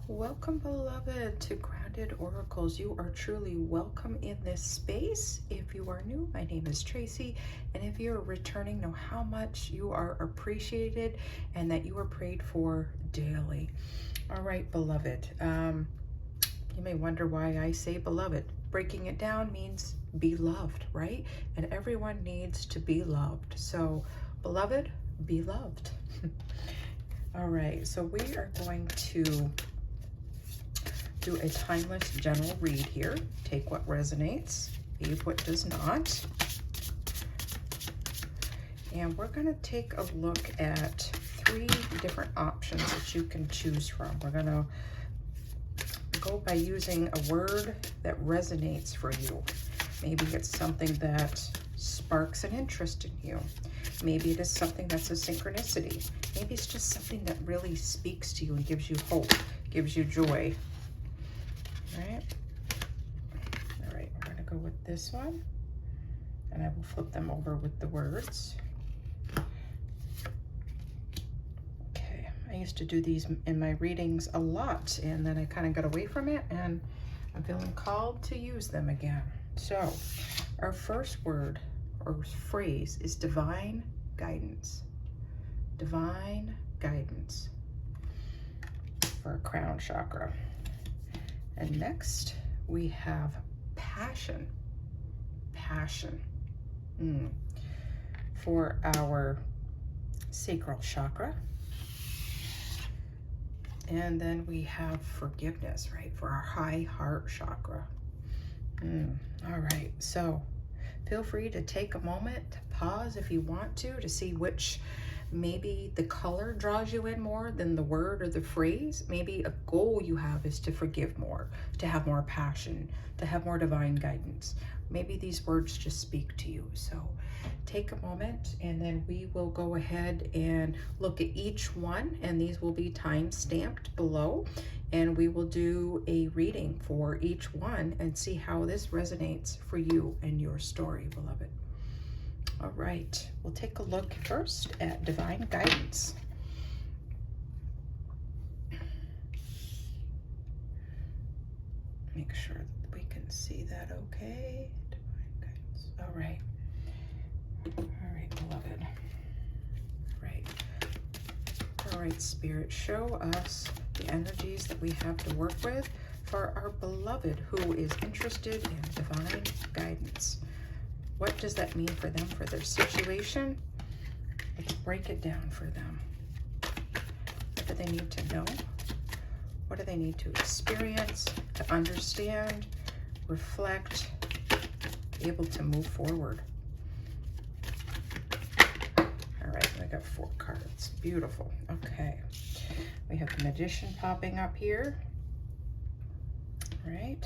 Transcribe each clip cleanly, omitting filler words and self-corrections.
Welcome, beloved, to Grounded Oracles. You are truly welcome in this space. If you are new, my name is Tracy, and if you're returning, know how much you are appreciated and that you are prayed for daily. All right, beloved. You may wonder why I say beloved. Breaking it down means be loved, right? And everyone needs to be loved. So, beloved, be loved. All right, so we are going to do a timeless general read here. Take what resonates, leave what does not. And we're going to take a look at 3 different options that you can choose from. We're going to go by using a word that resonates for you. Maybe it's something that sparks an interest in you. Maybe it is something that's a synchronicity. Maybe it's just something that really speaks to you and gives you hope, gives you joy. All right, we're going to go with this one, and I will flip them over with the words. Okay, I used to do these in my readings a lot, and then I kind of got away from it, and I'm feeling called to use them again. So, our first word or phrase is divine guidance. Divine guidance for our crown chakra. And next, we have passion. Passion. For our sacral chakra. And then we have forgiveness, right? For our high heart chakra. All right, so feel free to take a moment to pause if you want to see which, maybe the color draws you in more than the word or the phrase. Maybe a goal you have is to forgive more, to have more passion, to have more divine guidance. Maybe these words just speak to you. So take a moment, and then we will go ahead and look at each one, and these will be time stamped below, and we will do a reading for each one and see how this resonates for you and your story, beloved. All right, we'll take a look first at divine guidance. Make sure that we can see that okay. Divine guidance. All right. All right, beloved. All right, Spirit, show us the energies that we have to work with for our beloved who is interested in divine guidance. What does that mean for them, for their situation? Let's break it down for them. What do they need to know? What do they need to experience, to understand, reflect, be able to move forward? All right, I got 4 cards. Beautiful. Okay. We have the Magician popping up here. All right.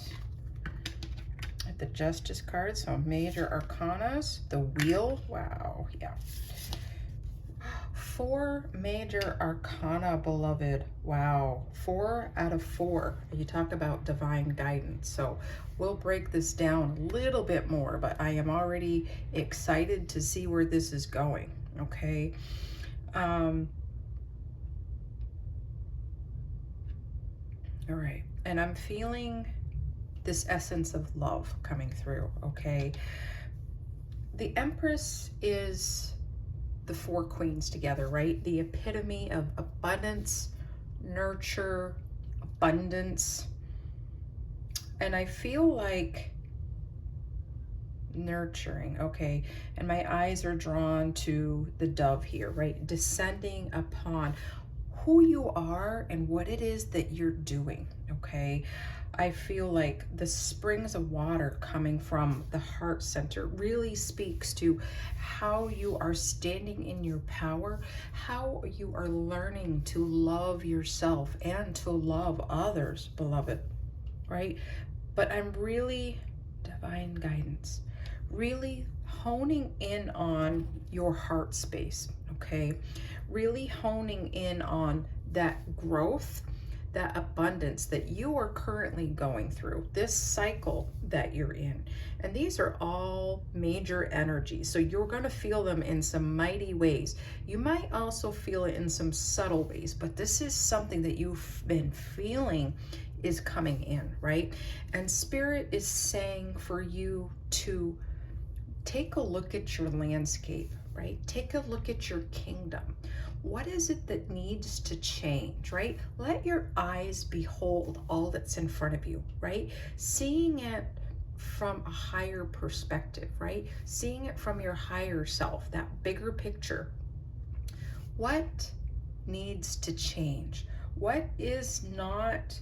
The Justice card, so major arcanas, the Wheel, wow, yeah. 4 major arcana, beloved, wow, 4 out of 4. You talk about divine guidance, so we'll break this down a little bit more, but I am already excited to see where this is going, okay? All right, and I'm feeling this essence of love coming through, okay? The Empress is the 4 queens together, right? The epitome of abundance, nurture, abundance. And I feel like nurturing, okay? And my eyes are drawn to the dove here, right? Descending upon who you are and what it is that you're doing, okay? I feel like the springs of water coming from the heart center really speaks to how you are standing in your power, how you are learning to love yourself and to love others, beloved, right? But I'm really, divine guidance, really honing in on your heart space, okay? Really honing in on that growth, that abundance that you are currently going through, this cycle that you're in. And these are all major energies. So you're going to feel them in some mighty ways. You might also feel it in some subtle ways, but this is something that you've been feeling is coming in, right? And Spirit is saying for you to take a look at your landscape, right? Take a look at your kingdom. What is it that needs to change, right? Let your eyes behold all that's in front of you, right? Seeing it from a higher perspective, right? Seeing it from your higher self, that bigger picture. What needs to change? What is not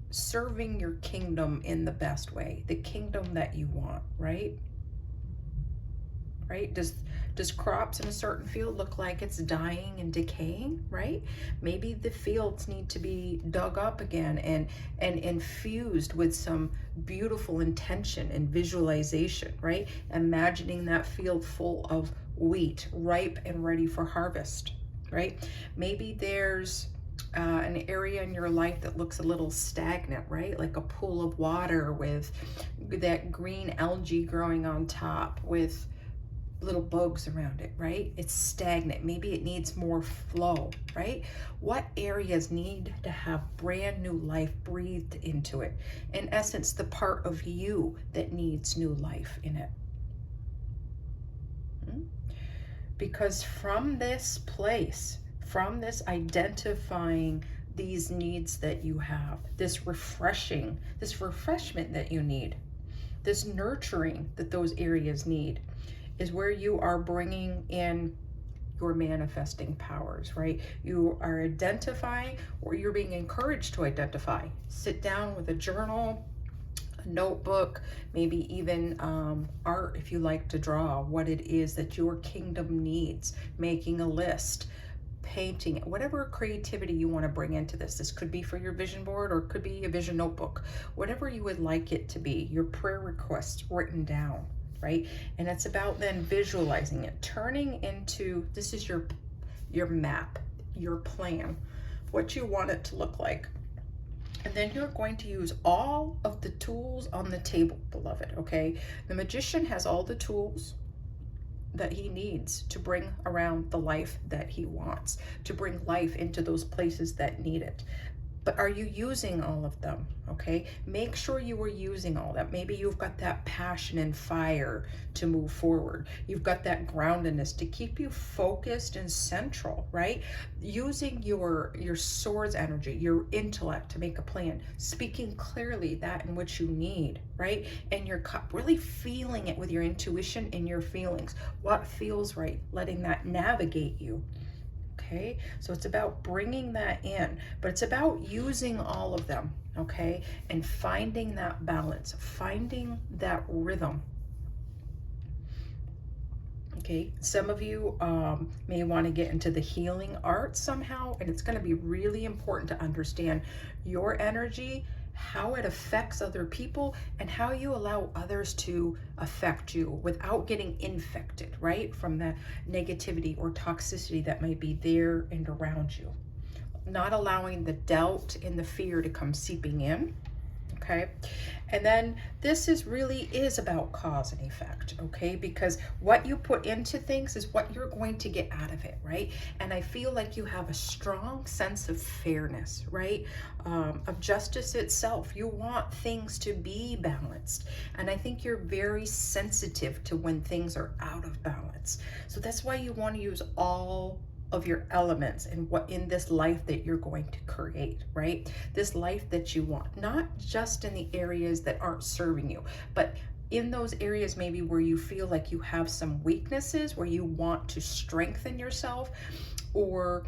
serving your kingdom in the best way, the kingdom that you want, right? Right? Does crops in a certain field look like it's dying and decaying, right? Maybe the fields need to be dug up again and infused with some beautiful intention and visualization, right? Imagining that field full of wheat, ripe and ready for harvest, right? Maybe there's an area in your life that looks a little stagnant, right? Like a pool of water with that green algae growing on top with little bugs around it, right? It's stagnant. Maybe it needs more flow, right? What areas need to have brand new life breathed into it? In essence, the part of you that needs new life in it. Because from this place, from this identifying these needs that you have, this refreshment that you need, this nurturing that those areas need, is where you are bringing in your manifesting powers, right? You are identifying, or you're being encouraged to identify. Sit down with a journal, a notebook, maybe even art if you like to draw, what it is that your kingdom needs, making a list, painting, whatever creativity you want to bring into this. This could be for your vision board, or it could be a vision notebook, whatever you would like it to be, your prayer requests written down, right? And it's about then visualizing it, turning into, this is your map, your plan, what you want it to look like. And then you're going to use all of the tools on the table, beloved, okay? The magician has all the tools that he needs to bring around the life that he wants, to bring life into those places that need it. But are you using all of them? Okay, make sure you are using all that. Maybe you've got that passion and fire to move forward. You've got that groundedness to keep you focused and central, right? Using your swords energy, your intellect to make a plan, speaking clearly that in which you need, right? And your cup, really feeling it with your intuition and your feelings. What feels right, letting that navigate you. Okay, so it's about bringing that in, but it's about using all of them, okay, and finding that balance, finding that rhythm. Okay, some of you may want to get into the healing arts somehow, and it's going to be really important to understand your energy, how it affects other people, and how you allow others to affect you without getting infected, right? From the negativity or toxicity that might be there and around you. Not allowing the doubt and the fear to come seeping in. Okay, and then this really is about cause and effect, okay, because what you put into things is what you're going to get out of it, right? And I feel like you have a strong sense of fairness, right? Of justice itself. You want things to be balanced, and I think you're very sensitive to when things are out of balance. So that's why you want to use all of your elements and what in this life that you're going to create, right? This life that you want, not just in the areas that aren't serving you, but in those areas maybe where you feel like you have some weaknesses, where you want to strengthen yourself, or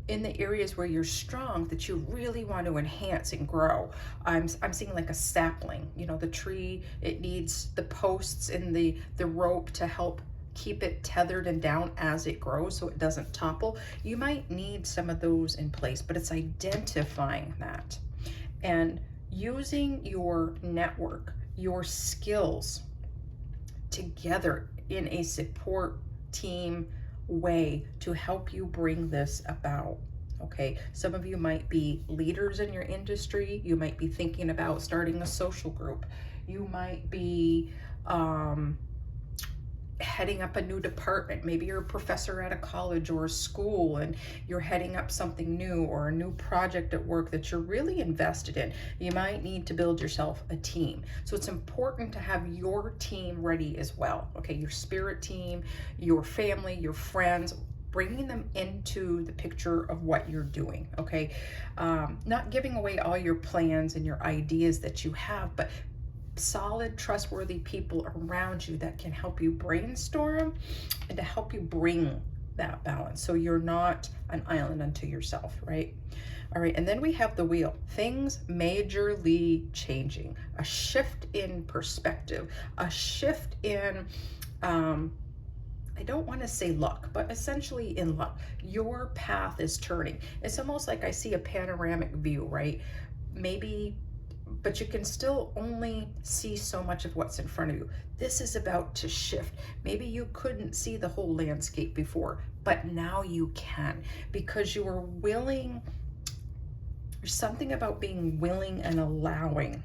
in the areas where you're strong that you really want to enhance and grow. I'm seeing like a sapling, you know, the tree, it needs the posts and the rope to help keep it tethered and down as it grows so it doesn't topple. You might need some of those in place, but it's identifying that and using your network, your skills together in a support team way to help you bring this about. okay? Some of you might be leaders in your industry. You might be thinking about starting a social group. You might be heading up a new department. Maybe you're a professor at a college or a school and you're heading up something new or a new project at work that you're really invested in. You might need to build yourself a team. So it's important to have your team ready as well, okay? Your spirit team, your family, your friends, bringing them into the picture of what you're doing, okay? Not giving away all your plans and your ideas that you have, but solid, trustworthy people around you that can help you brainstorm and to help you bring that balance, so you're not an island unto yourself, right? All right, and then we have the wheel. Things majorly changing, a shift in perspective, a shift in I don't want to say luck, but essentially in luck. Your path is turning. It's almost like I see a panoramic view, right? Maybe, but you can still only see so much of what's in front of you. This is about to shift. Maybe you couldn't see the whole landscape before, but now you can, because you are willing. There's something about being willing and allowing.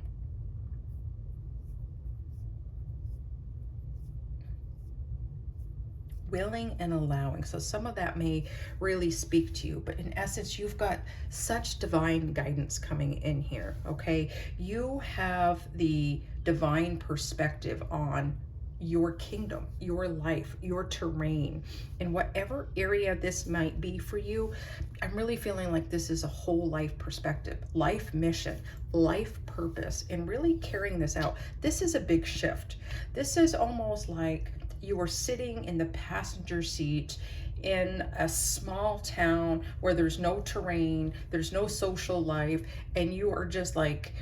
Willing and allowing. So some of that may really speak to you, but in essence, you've got such divine guidance coming in here, okay? You have the divine perspective on your kingdom, your life, your terrain, in whatever area this might be for you. I'm really feeling like this is a whole life perspective, life mission, life purpose, and really carrying this out. This is a big shift. This is almost like you are sitting in the passenger seat in a small town where there's no terrain, there's no social life, and you are just like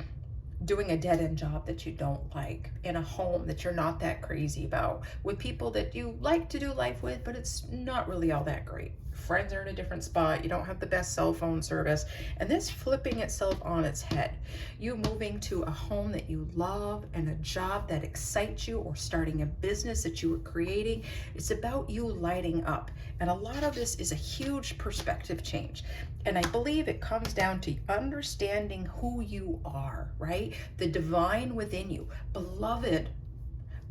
doing a dead-end job that you don't like, in a home that you're not that crazy about, with people that you like to do life with, but it's not really all that great. Friends are in a different spot, you don't have the best cell phone service, and this flipping itself on its head. You moving to a home that you love and a job that excites you, or starting a business that you were creating. It's about you lighting up. And a lot of this is a huge perspective change. And I believe it comes down to understanding who you are, right? The divine within you, beloved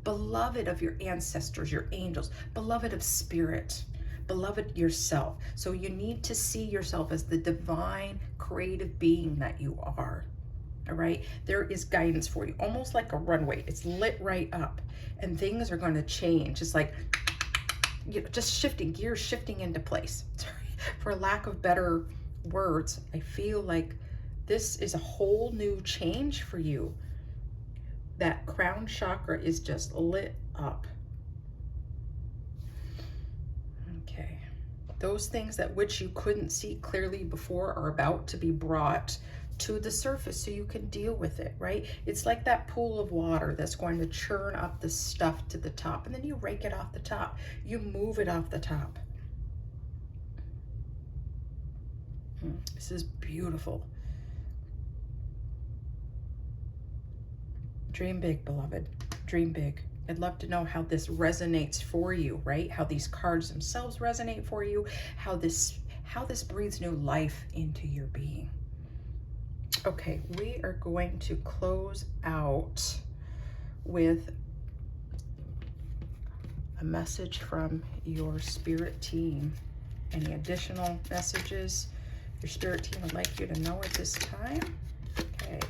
of your ancestors, your angels, beloved of spirit, beloved yourself. So you need to see yourself as the divine creative being that you are. All right, there is guidance for you, almost like a runway. It's lit right up, and things are going to change. It's like, you know, just shifting gears, shifting into place. Sorry, for lack of better words, I feel like this is a whole new change for you. That crown chakra is just lit up. Okay, those things that which you couldn't see clearly before are about to be brought to the surface so you can deal with it, right? It's like that pool of water that's going to churn up the stuff to the top, and then you rake it off the top. You move it off the top. This is beautiful. Dream big, beloved. Dream big. I'd love to know how this resonates for you, right? How these cards themselves resonate for you, how this breathes new life into your being. Okay, we are going to close out with a message from your spirit team. Any additional messages your spirit team would like you to know at this time? Okay.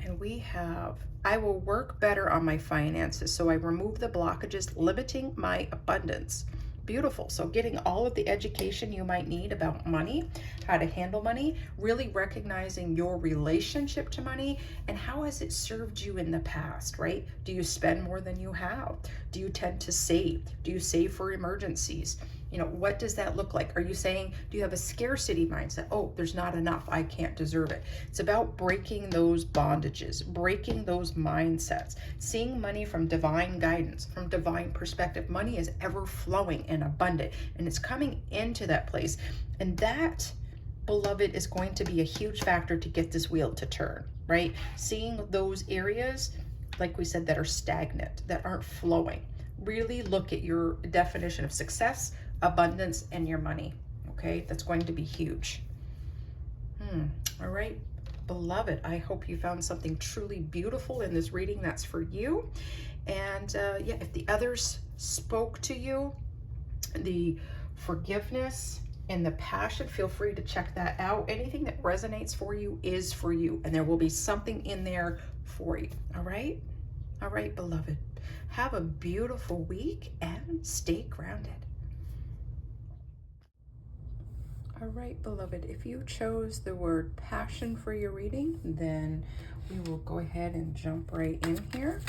And we have, I will work better on my finances, so I remove the blockages limiting my abundance. Beautiful. So getting all of the education you might need about money, how to handle money, really recognizing your relationship to money and how has it served you in the past, right? Do you spend more than you have? Do you tend to save? Do you save for emergencies? You know, what does that look like? Are you saying, do you have a scarcity mindset? Oh, there's not enough, I can't deserve it. It's about breaking those bondages, breaking those mindsets, seeing money from divine guidance, from divine perspective. Money is ever flowing and abundant, and it's coming into that place. And that, beloved, is going to be a huge factor to get this wheel to turn, right? Seeing those areas, like we said, that are stagnant, that aren't flowing. Really look at your definition of success, abundance, and your money, okay? That's going to be huge. All right, beloved, I hope you found something truly beautiful in this reading that's for you. And yeah, if the others spoke to you, the forgiveness and the passion, feel free to check that out. Anything that resonates for you is for you, and there will be something in there for you. All right? All right, beloved. Have a beautiful week and stay grounded. All right, beloved, if you chose the word passion for your reading, then we will go ahead and jump right in here.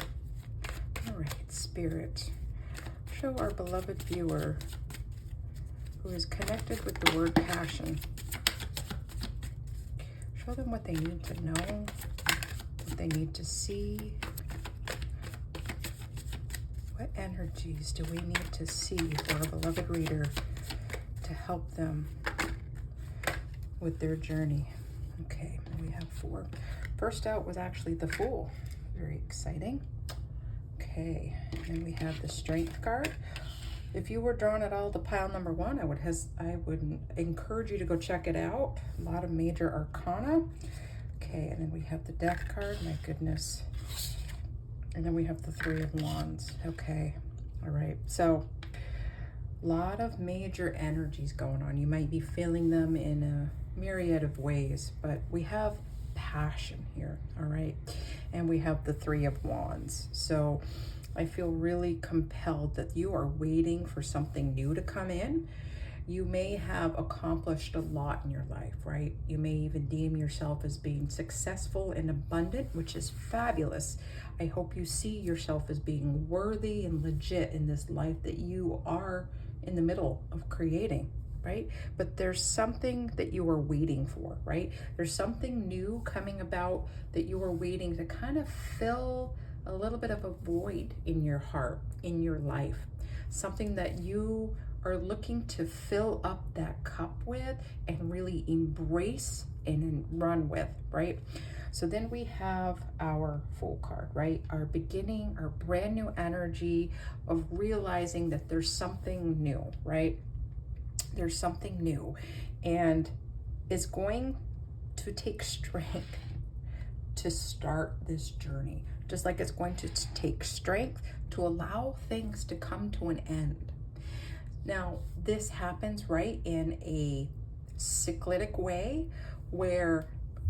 All right, Spirit, show our beloved viewer who is connected with the word passion. Show them what they need to know, what they need to see. What energies do we need to see for our beloved reader to help them with their journey? Okay, we have 4. First out was actually the Fool. Very exciting. Okay, and then we have the Strength card. If you were drawn at all to pile number 1, I would encourage you to go check it out. A lot of major arcana. Okay, and then we have the Death card. My goodness. And then we have the 3 of Wands. Okay, all right. So a lot of major energies going on. You might be feeling them in a myriad of ways, but we have passion here, all right? And we have the 3 of Wands. So I feel really compelled that you are waiting for something new to come in. You may have accomplished a lot in your life, right? You may even deem yourself as being successful and abundant, which is fabulous. I hope you see yourself as being worthy and legit in this life that you are in the middle of creating, right? But there's something that you are waiting for, right? There's something new coming about that you are waiting to kind of fill a little bit of a void in your heart, in your life, something that you are looking to fill up that cup with and really embrace and run with, right? So then we have our Fool card, right? Our beginning, our brand new energy of realizing that there's something new, right? There's something new, and it's going to take strength to start this journey, just like it's going to take strength to allow things to come to an end. Now, this happens, right, in a cyclic way where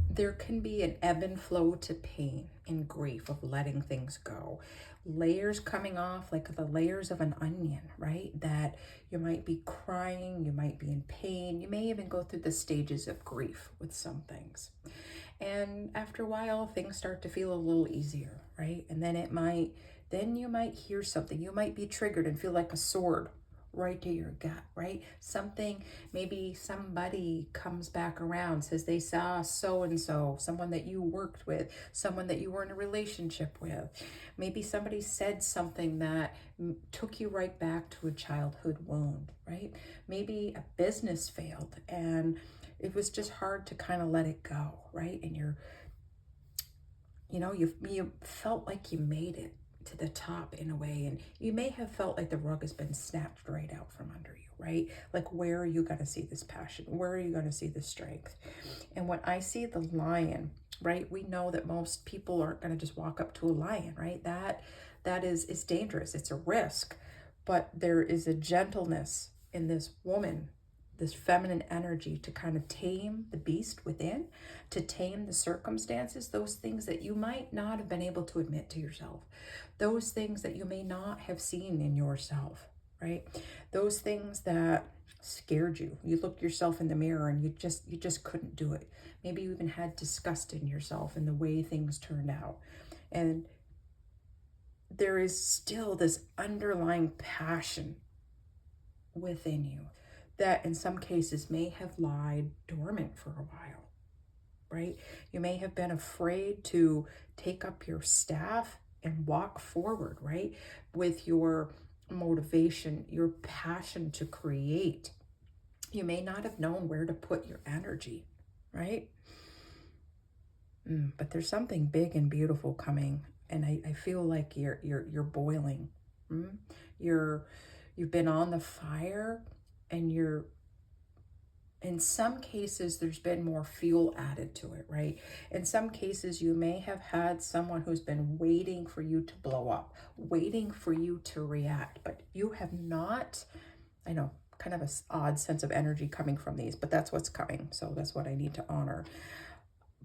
there can be an ebb and flow to pain and grief of letting things go. Layers coming off like the layers of an onion, right? That you might be crying, you might be in pain, you may even go through the stages of grief with some things. And after a while, things start to feel a little easier, right? And then you might hear something. You might be triggered and feel like a sword right to your gut, right? Something, maybe somebody comes back around, says they saw so-and-so, someone that you worked with, someone that you were in a relationship with. Maybe somebody said something that took you right back to a childhood wound, right? Maybe a business failed and it was just hard to kind of let it go, right? And you felt like you made it to the top in a way, and you may have felt like the rug has been snapped right out from under you, right? Like, where are you going to see this passion? Where are you going to see this strength? And when I see the lion, right, we know that most people aren't going to just walk up to a lion, right? That is dangerous. It's a risk, but there is a gentleness in this woman, this feminine energy, to kind of tame the beast within, to tame the circumstances, those things that you might not have been able to admit to yourself, those things that you may not have seen in yourself, right? Those things that scared you. You looked yourself in the mirror and you just couldn't do it. Maybe you even had disgust in yourself and the way things turned out. And there is still this underlying passion within you that in some cases may have lied dormant for a while, right? You may have been afraid to take up your staff and walk forward, right? With your motivation, your passion to create. You may not have known where to put your energy, right? But there's something big and beautiful coming, and I feel like you're boiling. You've been on the fire, and you're In some cases, there's been more fuel added to it, right? In some cases, you may have had someone who's been waiting for you to blow up, waiting for you to react, but you have not. I know, kind of an odd sense of energy coming from these, but that's what's coming. So that's what I need to honor.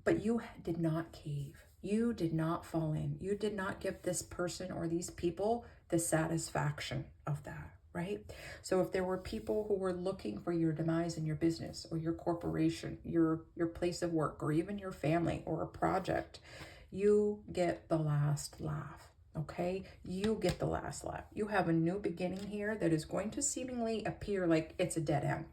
But you did not cave. You did not fall in. You did not give this person or these people the satisfaction of that, right? So if there were people who were looking for your demise in your business or your corporation, your place of work, or even your family or a project, you get the last laugh. Okay, you get the last laugh. You have a new beginning here that is going to seemingly appear like it's a dead end,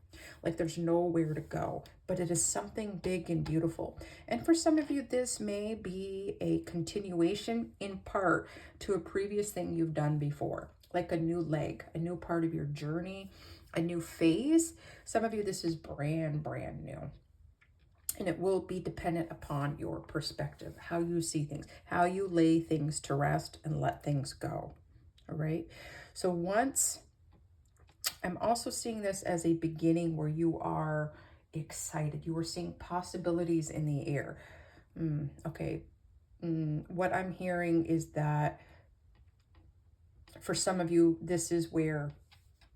like there's nowhere to go, but it is something big and beautiful. And for some of you, this may be a continuation in part to a previous thing you've done before, like a new leg, a new part of your journey, a new phase. Some of you, this is brand new. And it will be dependent upon your perspective, how you see things, how you lay things to rest and let things go. All right. So once, I'm also seeing this as a beginning where you are excited. You are seeing possibilities in the air. Okay. What I'm hearing is that for some of you, this is where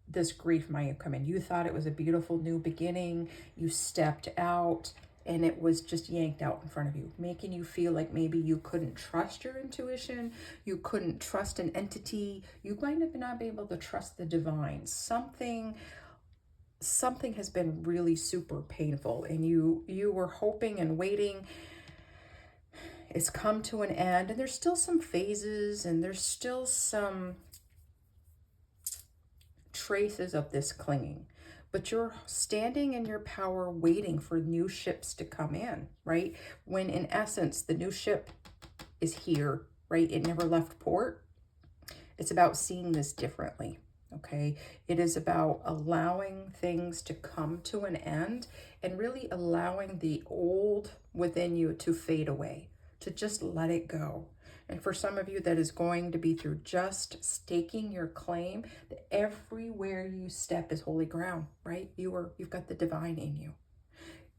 this grief might have come in. You thought it was a beautiful new beginning. You stepped out and it was just yanked out in front of you, making you feel like maybe you couldn't trust your intuition. You couldn't trust an entity. You might have not been able to trust the divine. Something has been really super painful, and you were hoping and waiting. It's come to an end, and there's still some phases, and there's still some traces of this clinging, but you're standing in your power waiting for new ships to come in, right? When in essence, the new ship is here, right? It never left port. It's about seeing this differently, okay? It is about allowing things to come to an end and really allowing the old within you to fade away, to just let it go. And for some of you, that is going to be through just staking your claim that everywhere you step is holy ground, right? You've got the divine in you.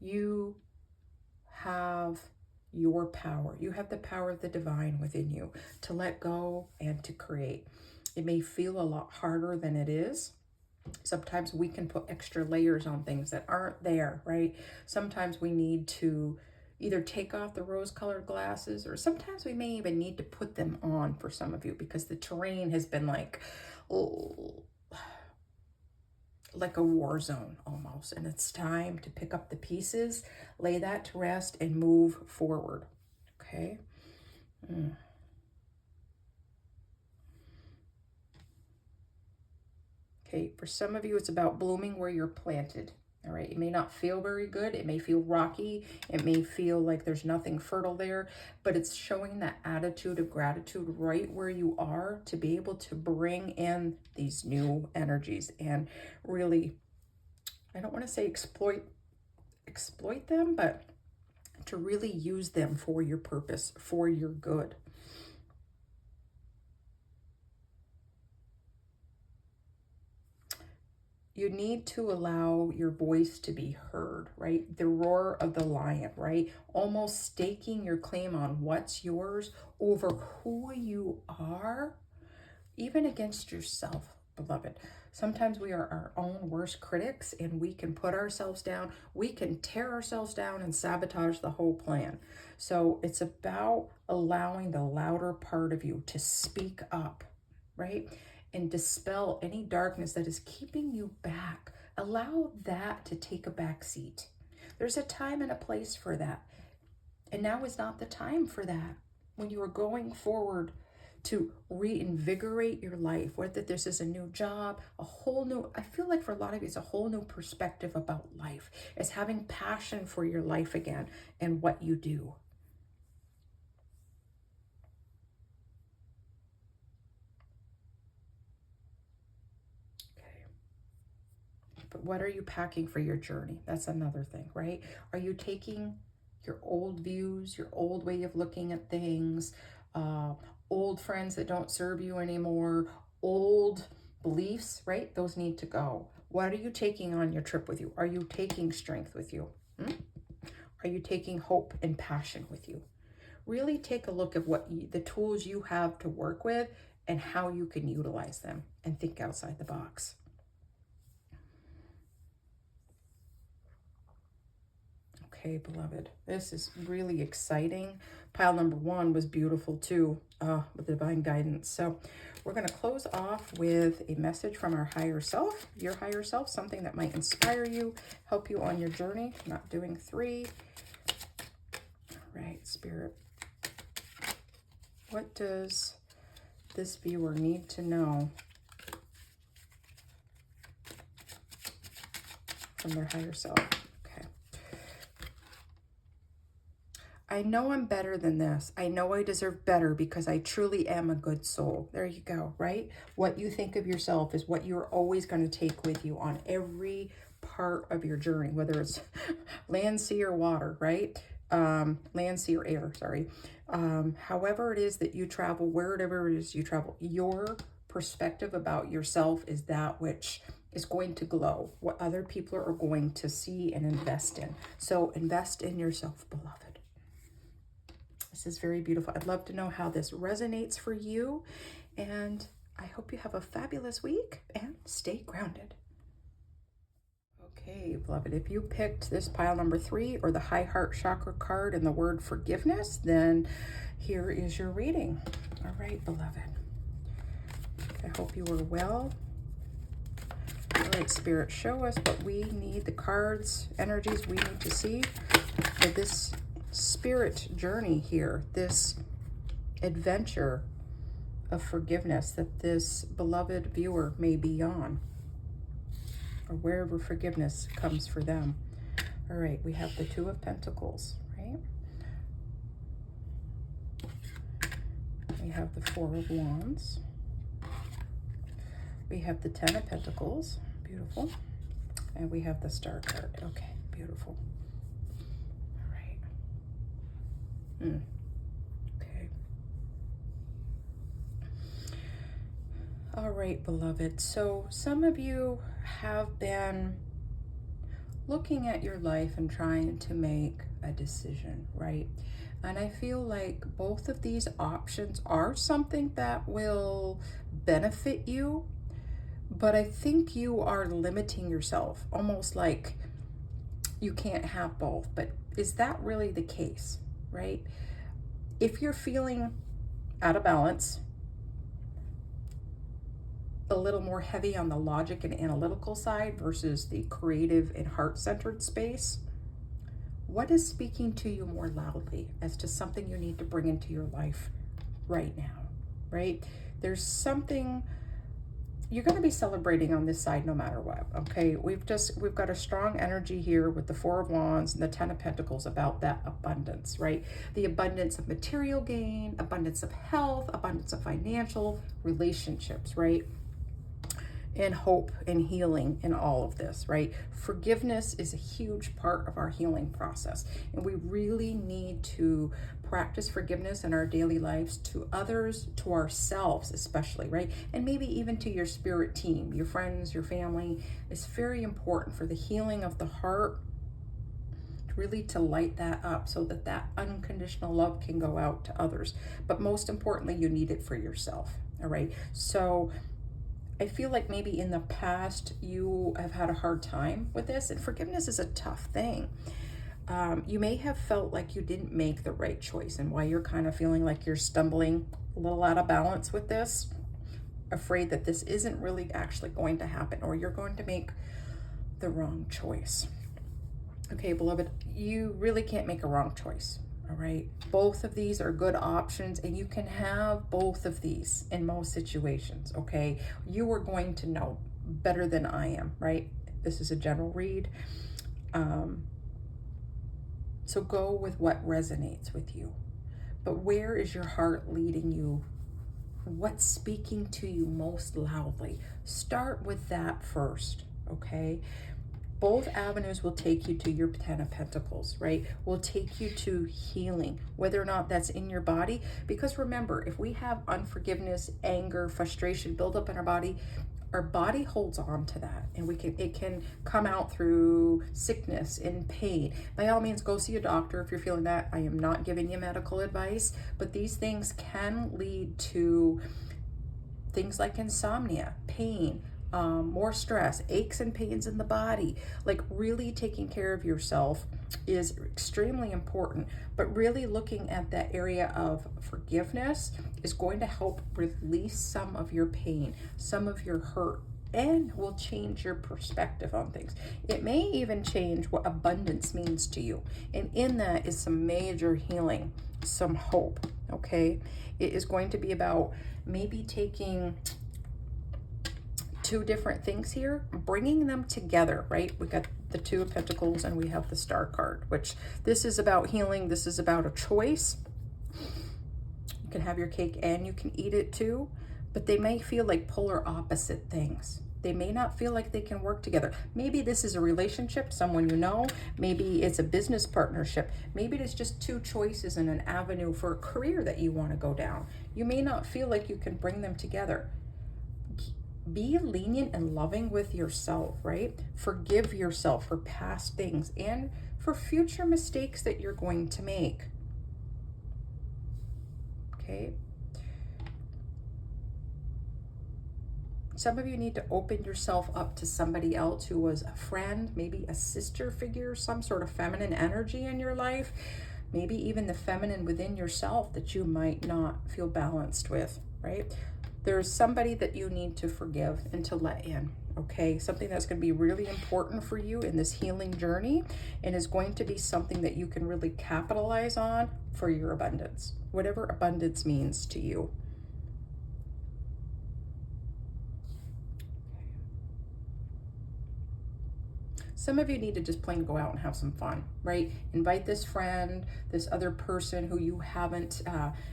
You have your power. You have the power of the divine within you to let go and to create. It may feel a lot harder than it is. Sometimes we can put extra layers on things that aren't there, right? Sometimes we need to either take off the rose-colored glasses, or sometimes we may even need to put them on for some of you because the terrain has been like a war zone almost, and it's time to pick up the pieces, lay that to rest, and move forward. Okay. Okay, for some of you, it's about blooming where you're planted. All right, it may not feel very good. It may feel rocky. It may feel like there's nothing fertile there, but it's showing that attitude of gratitude right where you are to be able to bring in these new energies and really, I don't want to say exploit them, but to really use them for your purpose, for your good. You need to allow your voice to be heard, right? The roar of the lion, right? Almost staking your claim on what's yours over who you are, even against yourself, beloved. Sometimes we are our own worst critics, and we can put ourselves down. We can tear ourselves down and sabotage the whole plan. So it's about allowing the louder part of you to speak up, right? And dispel any darkness that is keeping you back. Allow that to take a back seat. There's a time and a place for that. And now is not the time for that. When you are going forward to reinvigorate your life, whether this is a new job, a whole new, I feel like for a lot of you, it's a whole new perspective about life. It's having passion for your life again and what you do. But what are you packing for your journey? That's another thing, right? Are you taking your old views, your old way of looking at things, old friends that don't serve you anymore, old beliefs, right? Those need to go. What are you taking on your trip with you? Are you taking strength with you? Are you taking hope and passion with you? Really take a look at the tools you have to work with and how you can utilize them, and think outside the box. Okay, beloved, this is really exciting. Pile number 1 was beautiful too, with divine guidance. So we're going to close off with a message from our higher self, your higher self, something that might inspire you, help you on your journey. I'm not doing 3. All right, Spirit. What does this viewer need to know from their higher self? I know I'm better than this. I know I deserve better because I truly am a good soul. There you go, right? What you think of yourself is what you're always going to take with you on every part of your journey, whether it's land, sea, or water, right? Land, sea, or air, sorry. However it is that you travel, wherever it is you travel, your perspective about yourself is that which is going to glow, what other people are going to see and invest in. So invest in yourself, beloved. This is very beautiful. I'd love to know how this resonates for you. And I hope you have a fabulous week and stay grounded. Okay, beloved, if you picked this pile number 3 or the high heart chakra card and the word forgiveness, then here is your reading. All right, beloved. I hope you are well. All right, Spirit, show us what we need, the cards, energies we need to see for this spirit journey here, this adventure of forgiveness that this beloved viewer may be on, or wherever forgiveness comes for them. All right, we have the 2 of Pentacles, right? We have the 4 of Wands. We have the 10 of Pentacles, beautiful. And we have the Star card. Okay, beautiful. Okay. All right, beloved. So some of you have been looking at your life and trying to make a decision, right? And I feel like both of these options are something that will benefit you, but I think you are limiting yourself, almost like you can't have both. But is that really the case? Right? If you're feeling out of balance, a little more heavy on the logic and analytical side versus the creative and heart-centered space, what is speaking to you more loudly as to something you need to bring into your life right now, right? There's something you're going to be celebrating on this side no matter what, okay? We've got a strong energy here with the 4 of Wands and the 10 of Pentacles about that abundance, right? The abundance of material gain, abundance of health, abundance of financial relationships, right? And hope and healing in all of this, right? Forgiveness is a huge part of our healing process. And we really need to practice forgiveness in our daily lives, to others, to ourselves especially, right? And maybe even to your spirit team, your friends, your family. It's very important for the healing of the heart, really to light that up so that that unconditional love can go out to others. But most importantly, you need it for yourself, all right? So I feel like maybe in the past you have had a hard time with this, and forgiveness is a tough thing. You may have felt like you didn't make the right choice, and why you're kind of feeling like you're stumbling a little out of balance with this, afraid that this isn't really actually going to happen, or you're going to make the wrong choice. Okay, beloved, you really can't make a wrong choice. All right, both of these are good options, and you can have both of these in most situations. Okay, you are going to know better than I am, right? This is a general read, so go with what resonates with you. But where is your heart leading you? What's speaking to you most loudly? Start with that first, okay? Both avenues will take you to your 10 of Pentacles, right? Will take you to healing, whether or not that's in your body. Because remember, if we have unforgiveness, anger, frustration build up in our body, our body holds on to that, and it can come out through sickness and pain. By all means, go see a doctor if you're feeling that. I am not giving you medical advice, but these things can lead to things like insomnia, pain, more stress, aches and pains in the body. Like, really taking care of yourself is extremely important, but really looking at that area of forgiveness is going to help release some of your pain, some of your hurt, and will change your perspective on things. It may even change what abundance means to you. And in that is some major healing, some hope, okay? It is going to be about maybe taking two different things here, bringing them together, right? We got the Two of Pentacles and we have the Star card, which this is about healing. This is about a choice. You can have your cake and you can eat it too, but they may feel like polar opposite things. They may not feel like they can work together. Maybe this is a relationship, someone you know. Maybe it's a business partnership. Maybe it's just two choices and an avenue for a career that you want to go down. You may not feel like you can bring them together. Be lenient and loving with yourself, right? Forgive yourself for past things and for future mistakes that you're going to make. Okay? Some of you need to open yourself up to somebody else who was a friend, maybe a sister figure, some sort of feminine energy in your life, maybe even the feminine within yourself that you might not feel balanced with, right? There's somebody that you need to forgive and to let in, okay? Something that's going to be really important for you in this healing journey and is going to be something that you can really capitalize on for your abundance, whatever abundance means to you. Some of you need to just plain go out and have some fun, right? Invite this friend, this other person who you haven't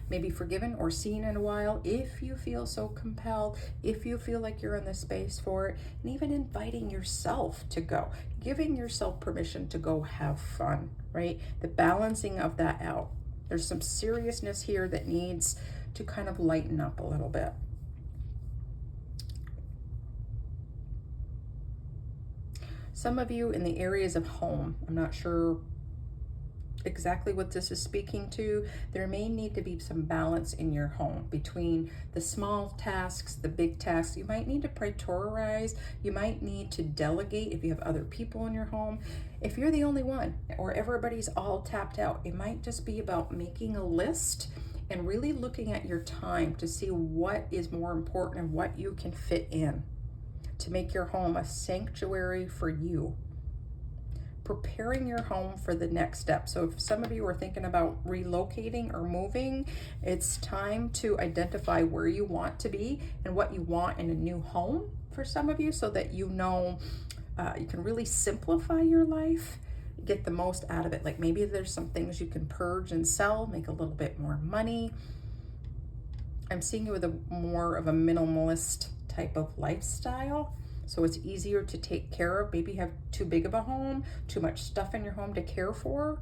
maybe forgiven or seen in a while, if you feel so compelled, if you feel like you're in the space for it, and even inviting yourself to go, giving yourself permission to go have fun, right? The balancing of that out. There's some seriousness here that needs to kind of lighten up a little bit. Some of you in the areas of home, I'm not sure exactly what this is speaking to. There may need to be some balance in your home between the small tasks, the big tasks. You might need to prioritize. You might need to delegate if you have other people in your home. If you're the only one or everybody's all tapped out, it might just be about making a list and really looking at your time to see what is more important and what you can fit in to make your home a sanctuary for you. Preparing your home for the next step. So if some of you are thinking about relocating or moving, it's time to identify where you want to be and what you want in a new home for some of you, so that you know you can really simplify your life, get the most out of it. Like, maybe there's some things you can purge and sell, make a little bit more money. I'm seeing you with a more of a minimalist type of lifestyle, so it's easier to take care of. Maybe you have too big of a home, too much stuff in your home to care for.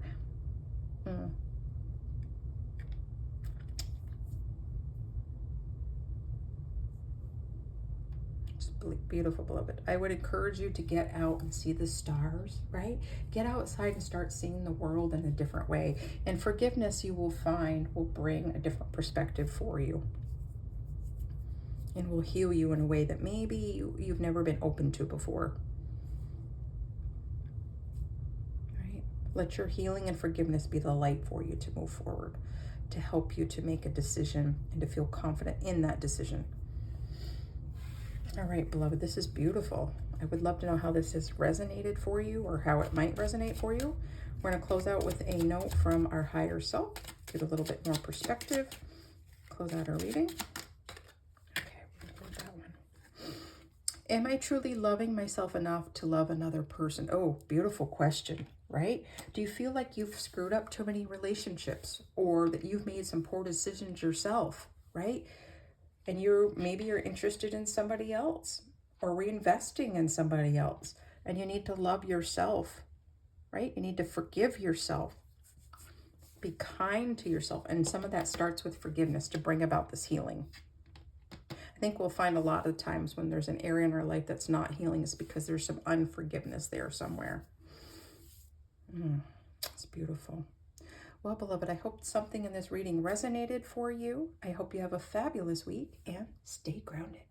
Just beautiful, beloved. I would encourage you to get out and see the stars, right? Get outside and start seeing the world in a different way. And forgiveness, you will find, will bring a different perspective for you, and will heal you in a way that maybe you've never been open to before. Right? Let your healing and forgiveness be the light for you to move forward, to help you to make a decision and to feel confident in that decision. All right, beloved, this is beautiful. I would love to know how this has resonated for you, or how it might resonate for you. We're going to close out with a note from our higher self, get a little bit more perspective, close out our reading. Am I truly loving myself enough to love another person? Oh, beautiful question, right? Do you feel like you've screwed up too many relationships, or that you've made some poor decisions yourself, right? And maybe you're interested in somebody else, or reinvesting in somebody else, and you need to love yourself, right? You need to forgive yourself. Be kind to yourself. And some of that starts with forgiveness to bring about this healing. I think we'll find a lot of times when there's an area in our life that's not healing is because there's some unforgiveness there somewhere. It's beautiful. Well, beloved, I hope something in this reading resonated for you. I hope you have a fabulous week and stay grounded.